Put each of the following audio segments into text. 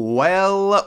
Well,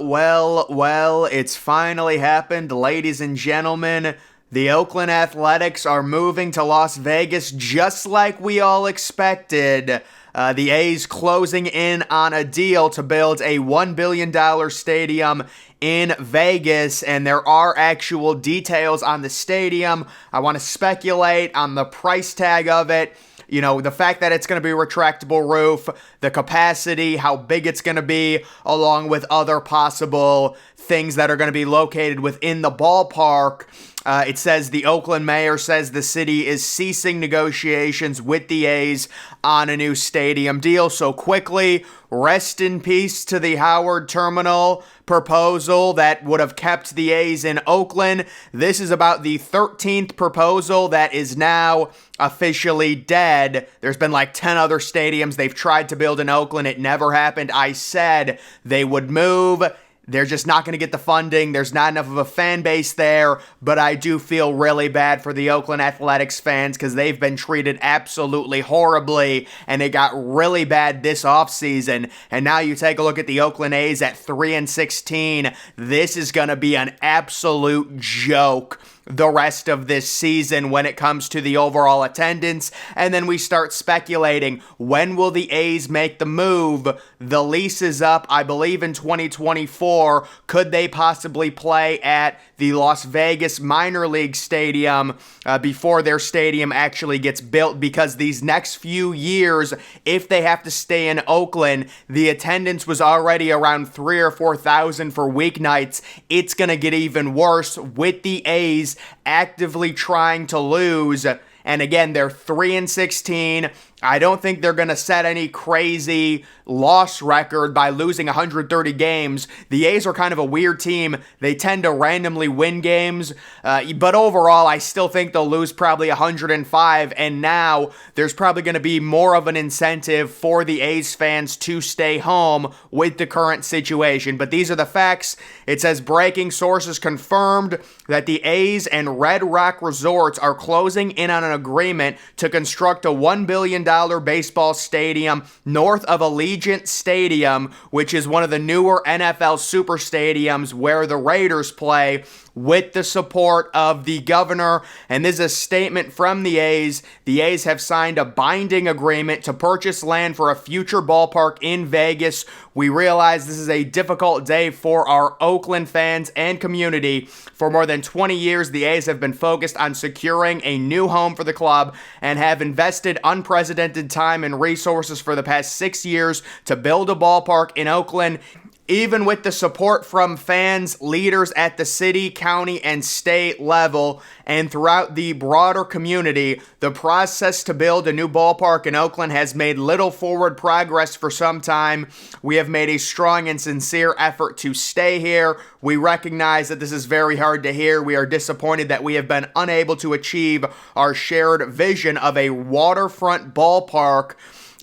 it's finally happened, ladies and gentlemen. The Oakland Athletics are moving to Las Vegas just like we all expected. The A's closing in on a deal to build a $1 billion stadium in Vegas, and there are actual details on the stadium. I want to speculate on the price tag of it. You know, the fact that it's going to be a retractable roof, the capacity, how big it's going to be, along with other possible things that are going to be located within the ballpark. It says the Oakland mayor says the city is ceasing negotiations with the A's on a new stadium deal. So quickly, rest in peace to the Howard Terminal proposal that would have kept the A's in Oakland. This is about the 13th proposal that is now officially dead. There's been like 10 other stadiums they've tried to build in Oakland. It never happened. I said they would move. They're just not going to get the funding. There's not enough of a fan base there, but I do feel really bad for the Oakland Athletics fans because they've been treated absolutely horribly, and it got really bad this offseason. And now you take a look at the Oakland A's at 3-16. This is going to be an absolute joke the rest of this season when it comes to the overall attendance. And then we start speculating, when will the A's make the move? The lease is up, I believe, in 2024. Could they possibly play at the Las Vegas minor league stadium before their stadium actually gets built? Because these next few years, if they have to stay in Oakland, the attendance was already around 3,000 or 4,000 for weeknights. It's going to get even worse with the A's actively trying to lose. And again, they're 3-16. I don't think they're going to set any crazy loss record by losing 130 games. The A's are kind of a weird team. They tend to randomly win games. But overall, I still think they'll lose probably 105. And now there's probably going to be more of an incentive for the A's fans to stay home with the current situation. But these are the facts. It says breaking sources confirmed that the A's and Red Rock Resorts are closing in on an agreement to construct a $1 billion baseball stadium north of Allegiant Stadium, which is one of the newer NFL super stadiums where the Raiders play, with the support of the governor. And this is a statement from the A's. The A's have signed a binding agreement to purchase land for a future ballpark in Vegas. We realize this is a difficult day for our Oakland fans and community. For more than 20 years, the A's have been focused on securing a new home for the club and have invested unprecedented time and resources for the past 6 years to build a ballpark in Oakland. Even with the support from fans, leaders at the city, county, and state level, and throughout the broader community, the process to build a new ballpark in Oakland has made little forward progress for some time. We have made a strong and sincere effort to stay here. We recognize that this is very hard to hear. We are disappointed that we have been unable to achieve our shared vision of a waterfront ballpark,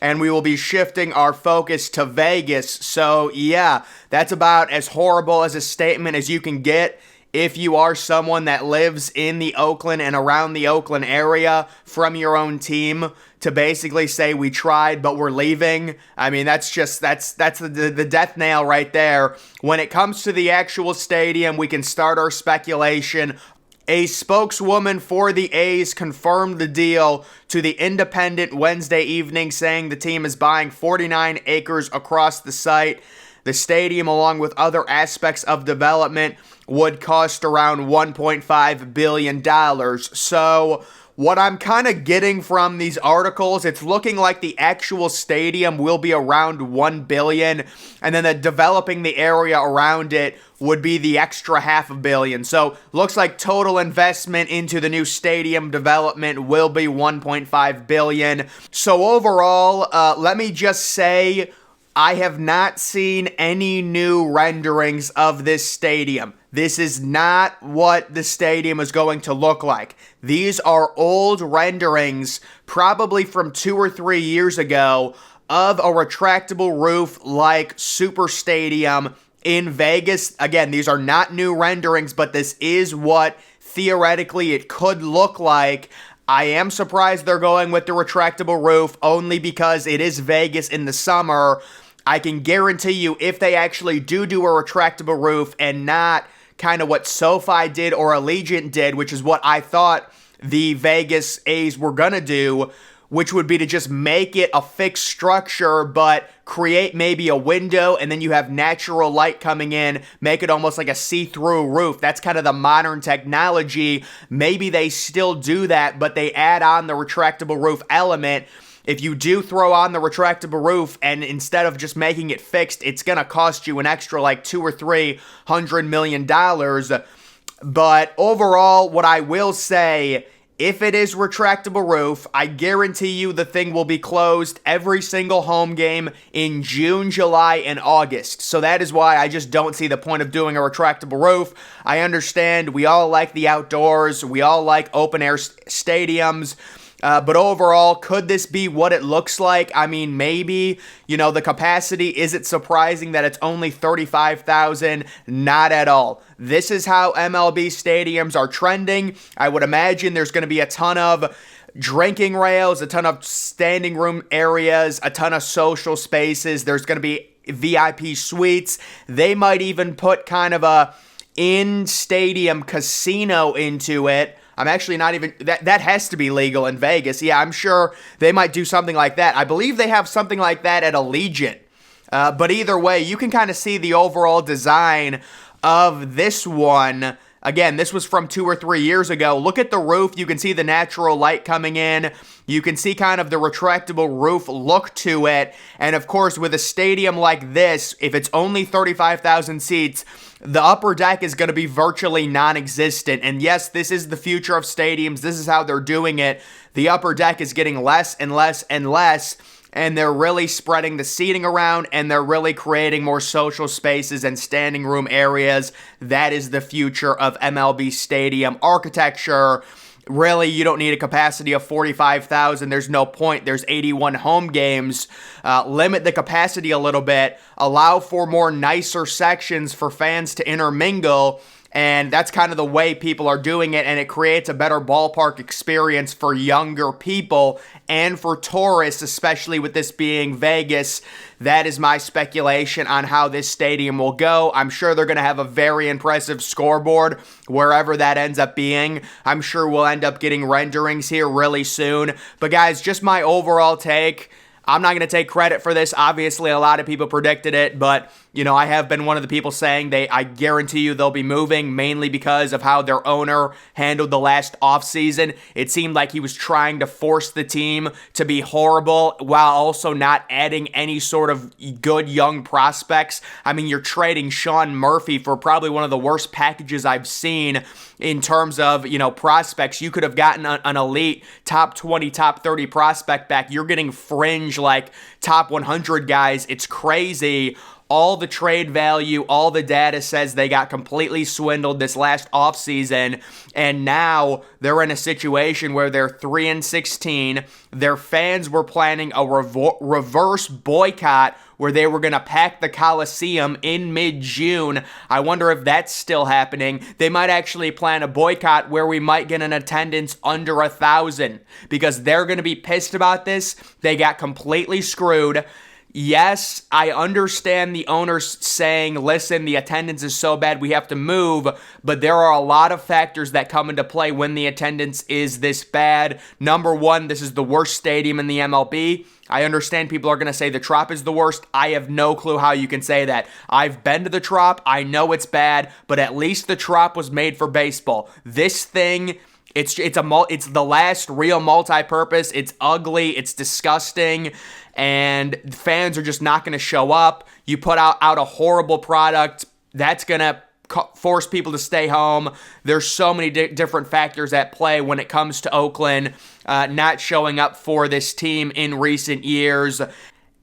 and we will be shifting our focus to Vegas. So yeah, that's about as horrible as a statement as you can get if you are someone that lives in the Oakland and around the Oakland area from your own team, to basically say we tried but we're leaving. I mean, that's the death nail right there. When it comes to the actual stadium, we can start our speculation. A spokeswoman for the A's confirmed the deal to the Independent Wednesday evening, saying the team is buying 49 acres across the site. The stadium, along with other aspects of development, would cost around $1.5 billion. So what I'm kind of getting from these articles, it's looking like the actual stadium will be around $1 billion, and then the developing the area around it would be the extra $500 million. So looks like total investment into the new stadium development will be $1.5 billion. So overall, let me just say, I have not seen any new renderings of this stadium. This is not what the stadium is going to look like. These are old renderings, probably from 2 or 3 years ago, of a retractable roof like Super Stadium in Vegas. Again, these are not new renderings, but this is what theoretically it could look like. I am surprised they're going with the retractable roof only because it is Vegas in the summer. I can guarantee you if they actually do a retractable roof and not kind of what SoFi did or Allegiant did, which is what I thought the Vegas A's were going to do, which would be to just make it a fixed structure, but create maybe a window, and then you have natural light coming in, make it almost like a see-through roof. That's kind of the modern technology. Maybe they still do that, but they add on the retractable roof element. If you do throw on the retractable roof, and instead of just making it fixed, it's going to cost you an extra like $200 or $300 million. But overall, what I will say, if it is retractable roof, I guarantee you the thing will be closed every single home game in June, July, and August. So that is why I just don't see the point of doing a retractable roof. I understand we all like the outdoors. We all like open air stadiums. But overall, could this be what it looks like? I mean, maybe, the capacity, is it surprising that it's only 35,000? Not at all. This is how MLB stadiums are trending. I would imagine there's going to be a ton of drinking rails, a ton of standing room areas, a ton of social spaces. There's going to be VIP suites. They might even put kind of a in-stadium casino into it. I'm actually not even, that has to be legal in Vegas. Yeah, I'm sure they might do something like that. I believe they have something like that at Allegiant. But either way, you can kind of see the overall design of this one. Again, this was from 2 or 3 years ago. Look at the roof. You can see the natural light coming in. You can see kind of the retractable roof look to it. And of course, with a stadium like this, if it's only 35,000 seats, the upper deck is going to be virtually non-existent. And yes, this is the future of stadiums. This is how they're doing it. The upper deck is getting less and less and less. And they're really spreading the seating around, and they're really creating more social spaces and standing room areas. That is the future of MLB stadium architecture. Really, you don't need a capacity of 45,000. There's no point. There's 81 home games. Limit the capacity a little bit. Allow for more nicer sections for fans to intermingle. And that's kind of the way people are doing it, and it creates a better ballpark experience for younger people and for tourists, especially with this being Vegas. That is my speculation on how this stadium will go. I'm sure they're going to have a very impressive scoreboard wherever that ends up being. I'm sure we'll end up getting renderings here really soon. But guys, just my overall take. I'm not going to take credit for this. Obviously, a lot of people predicted it, but, I have been one of the people saying I guarantee you they'll be moving, mainly because of how their owner handled the last offseason. It seemed like he was trying to force the team to be horrible while also not adding any sort of good young prospects. I mean, you're trading Sean Murphy for probably one of the worst packages I've seen in terms of, prospects. You could have gotten an elite top 20, top 30 prospect back. You're getting fringe, like top 100 guys. It's crazy. All the trade value, all the data says they got completely swindled this last offseason, and now they're in a situation where they're 3-16. Their fans were planning a reverse boycott where they were going to pack the Coliseum in mid-June. I wonder if that's still happening. They might actually plan a boycott where we might get an attendance under 1,000 because they're going to be pissed about this. They got completely screwed. Yes, I understand the owners saying, listen, the attendance is so bad we have to move, but there are a lot of factors that come into play when the attendance is this bad. Number one, this is the worst stadium in the MLB. I understand people are going to say the Trop is the worst. I have no clue how you can say that. I've been to the Trop. I know it's bad, but at least the Trop was made for baseball. This thing, it's the last real multi-purpose. It's ugly. It's disgusting. And fans are just not going to show up. You put out a horrible product. That's going to force people to stay home. There's so many different factors at play when it comes to Oakland not showing up for this team in recent years.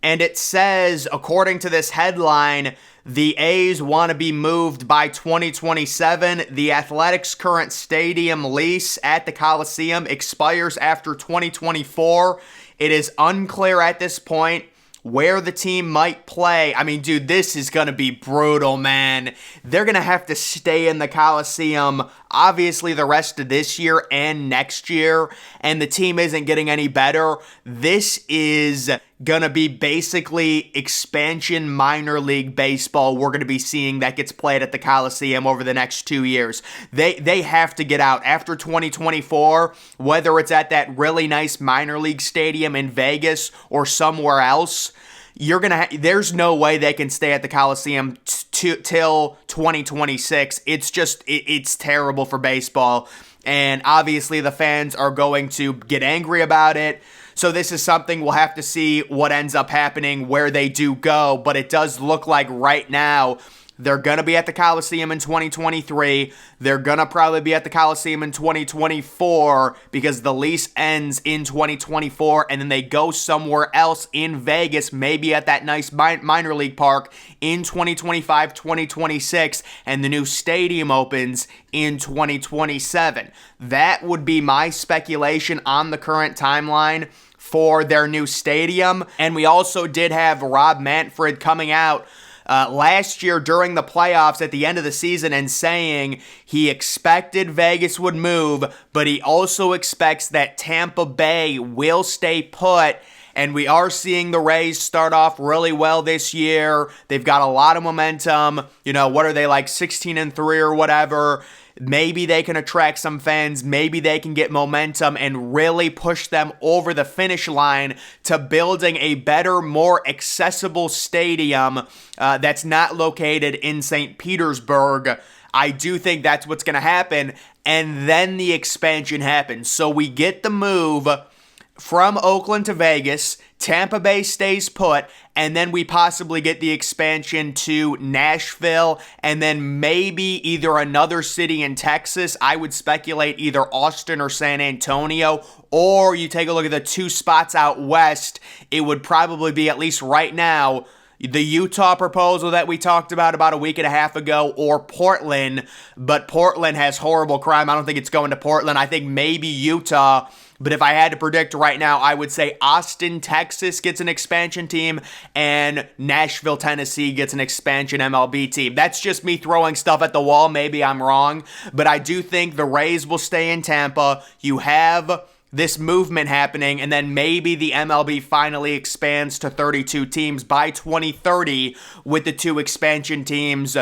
And it says, according to this headline, the A's want to be moved by 2027. The Athletics' current stadium lease at the Coliseum expires after 2024. It is unclear at this point where the team might play. I mean, dude, this is going to be brutal, man. They're going to have to stay in the Coliseum, obviously, the rest of this year and next year, and the team isn't getting any better. This is gonna be basically expansion minor league baseball we're gonna be seeing that gets played at the Coliseum over the next 2 years. They have to get out after 2024, whether it's at that really nice minor league stadium in Vegas or somewhere else. There's no way they can stay at the Coliseum till 2026. It's terrible for baseball. And obviously the fans are going to get angry about it. So this is something we'll have to see what ends up happening, where they do go. But it does look like right now they're going to be at the Coliseum in 2023. They're going to probably be at the Coliseum in 2024 because the lease ends in 2024, and then they go somewhere else in Vegas, maybe at that nice minor league park in 2025, 2026, and the new stadium opens in 2027. That would be my speculation on the current timeline for their new stadium. And we also did have Rob Manfred coming out last year during the playoffs at the end of the season and saying he expected Vegas would move, but he also expects that Tampa Bay will stay put. And we are seeing the Rays start off really well this year. They've got a lot of momentum. What are they, like 16-3 or whatever? Maybe they can attract some fans. Maybe they can get momentum and really push them over the finish line to building a better, more accessible stadium that's not located in St. Petersburg. I do think that's what's going to happen. And then the expansion happens. So we get the move from Oakland to Vegas, Tampa Bay stays put, and then we possibly get the expansion to Nashville, and then maybe either another city in Texas. I would speculate either Austin or San Antonio, or you take a look at the 2 spots out west, it would probably be, at least right now, the Utah proposal that we talked about a week and a half ago, or Portland, but Portland has horrible crime. I don't think it's going to Portland. I think maybe Utah. But if I had to predict right now, I would say Austin, Texas gets an expansion team, and Nashville, Tennessee gets an expansion MLB team. That's just me throwing stuff at the wall. Maybe I'm wrong, but I do think the Rays will stay in Tampa. You have this movement happening, and then maybe the MLB finally expands to 32 teams by 2030 with the 2 expansion teams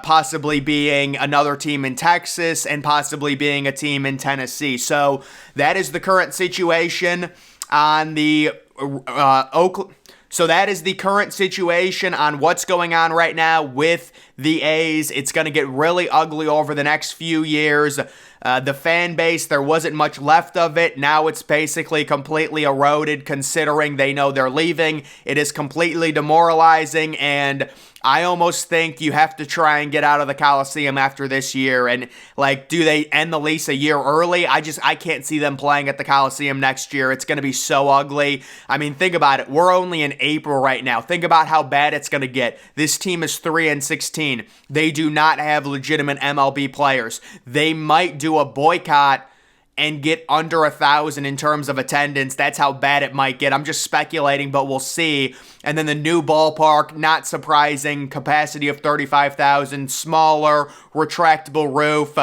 possibly being another team in Texas and possibly being a team in Tennessee. So that is the current situation on the Oakland. So that is the current situation on what's going on right now with the A's. It's going to get really ugly over the next few years. The fan base, there wasn't much left of it. Now it's basically completely eroded, considering they know they're leaving. It is completely demoralizing, and I almost think you have to try and get out of the Coliseum after this year. And do they end the lease a year early? I can't see them playing at the Coliseum next year. It's going to be so ugly. I mean, think about it. We're only in April right now. Think about how bad it's going to get. This team is 3-16. They do not have legitimate MLB players. They might do a boycott and get under 1,000 in terms of attendance. That's how bad it might get. I'm just speculating, but we'll see. And then the new ballpark, not surprising, capacity of 35,000, smaller, retractable roof.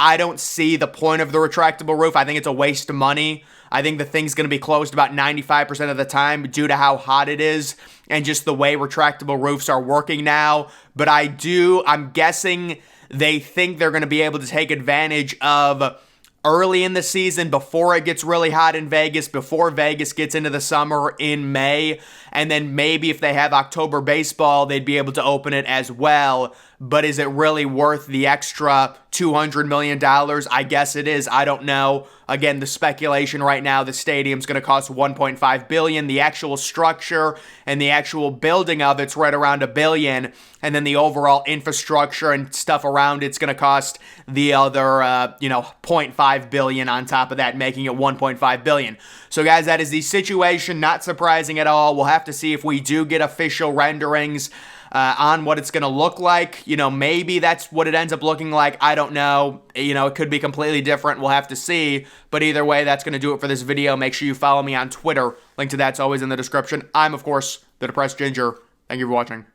I don't see the point of the retractable roof. I think it's a waste of money. I think the thing's going to be closed about 95% of the time due to how hot it is and just the way retractable roofs are working now. But I'm guessing they think they're going to be able to take advantage of early in the season, before it gets really hot in Vegas, before Vegas gets into the summer in May, and then maybe if they have October baseball, they'd be able to open it as well. But is it really worth the extra $200 million? I guess it is. I don't know. Again, the speculation right now, the stadium's going to cost $1.5 billion. The actual structure and the actual building of it's right around $1 billion. And then the overall infrastructure and stuff around it's going to cost the other, $0.5 billion on top of that, making it $1.5 billion. So guys, that is the situation. Not surprising at all. We'll have to see if we do get official renderings on what it's going to look like. Maybe that's what it ends up looking like. I don't know. It could be completely different. We'll have to see. But either way, that's going to do it for this video. Make sure you follow me on Twitter. Link to that's always in the description. I'm, of course, the Depressed Ginger. Thank you for watching.